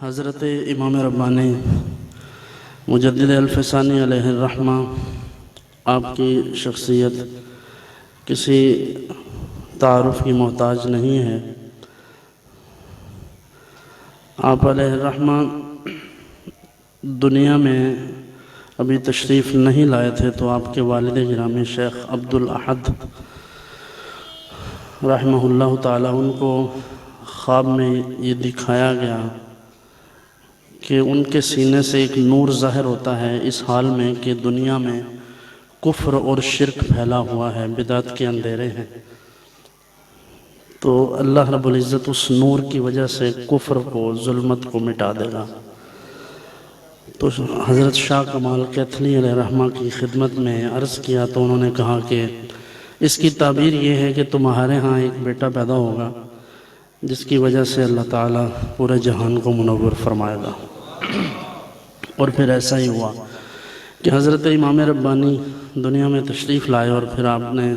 حضرت امام ربانی مجدد الفسانی علیہ الرحمہ، آپ کی شخصیت کسی تعارف کی محتاج نہیں ہے۔ آپ علیہ الرحمہ دنیا میں ابھی تشریف نہیں لائے تھے تو آپ کے والد گرامی شیخ عبدالاحد رحمہ اللہ تعالیٰ ان کو خواب میں یہ دکھایا گیا کہ ان کے سینے سے ایک نور ظاہر ہوتا ہے اس حال میں کہ دنیا میں کفر اور شرک پھیلا ہوا ہے، بدعت کے اندھیرے ہیں، تو اللہ رب العزت اس نور کی وجہ سے کفر کو، ظلمت کو مٹا دے گا۔ تو حضرت شاہ کمال کیتھلی علیہ رحمہ کی خدمت میں عرض کیا تو انہوں نے کہا کہ اس کی تعبیر یہ ہے کہ تمہارے ہاں ایک بیٹا پیدا ہوگا جس کی وجہ سے اللہ تعالیٰ پورے جہان کو منور فرمائے گا۔ اور پھر ایسا ہی ہوا کہ حضرت امام ربانی دنیا میں تشریف لائے، اور پھر آپ نے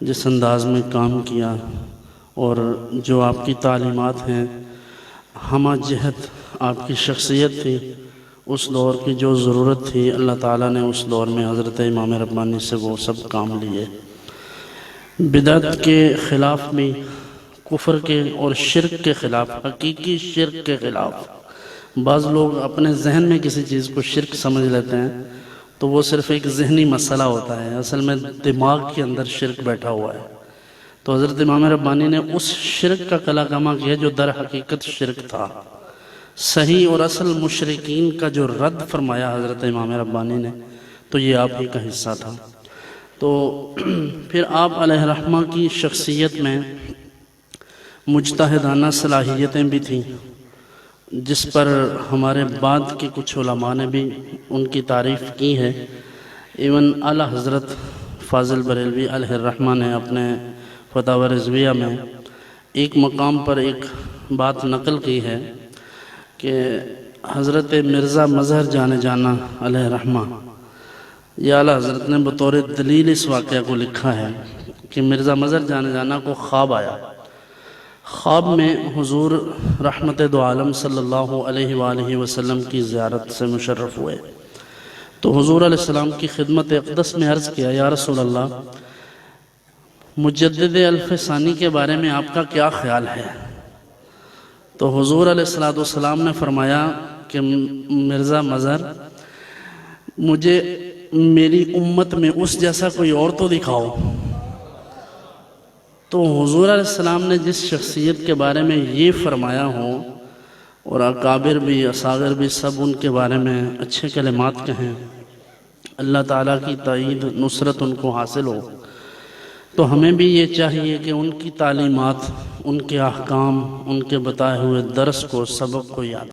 جس انداز میں کام کیا اور جو آپ کی تعلیمات ہیں، ہمہ جہت آپ کی شخصیت تھی، اس دور کی جو ضرورت تھی، اللہ تعالیٰ نے اس دور میں حضرت امام ربانی سے وہ سب کام لیے۔ بدعت کے خلاف بھی، کفر کے اور شرک کے خلاف، حقیقی شرک کے خلاف۔ بعض لوگ اپنے ذہن میں کسی چیز کو شرک سمجھ لیتے ہیں تو وہ صرف ایک ذہنی مسئلہ ہوتا ہے، اصل میں دماغ کے اندر شرک بیٹھا ہوا ہے۔ تو حضرت امام ربانی نے اس شرک کا کلا کما کیا جو در حقیقت شرک تھا۔ صحیح اور اصل مشرکین کا جو رد فرمایا حضرت امام ربانی نے، تو یہ آپ ہی کا حصہ تھا۔ تو پھر آپ علیہ رحمہ کی شخصیت میں مجتہدانہ صلاحیتیں بھی تھیں، جس پر ہمارے بعد کے کچھ علماء نے بھی ان کی تعریف کی ہے۔ ایون اعلیٰ حضرت فاضل بریلوی علیہ الرحمہ نے اپنے فتاوی رضویہ میں ایک مقام پر ایک بات نقل کی ہے کہ حضرت مرزا مظہر جانے جانا علیہ الرحمہ، یہ اعلیٰ حضرت نے بطور دلیل اس واقعہ کو لکھا ہے کہ مرزا مظہر جانے جانا کو خواب آیا۔ خواب میں حضور رحمت دو عالم صلی اللہ علیہ وآلہ وسلم کی زیارت سے مشرف ہوئے تو حضور علیہ السلام کی خدمت اقدس میں عرض کیا، یا رسول اللہ، مجدد الفسانی کے بارے میں آپ کا کیا خیال ہے؟ تو حضور علیہ السلام نے فرمایا کہ مرزا مظہر، مجھے میری امت میں اس جیسا کوئی اور تو دکھاؤ۔ تو حضور علیہ السلام نے جس شخصیت کے بارے میں یہ فرمایا ہو، اور اکابر بھی اصاغر بھی سب ان کے بارے میں اچھے کلمات کہیں، اللہ تعالیٰ کی تائید نصرت ان کو حاصل ہو، تو ہمیں بھی یہ چاہیے کہ ان کی تعلیمات، ان کے احکام، ان کے بتائے ہوئے درس کو، سبق کو یاد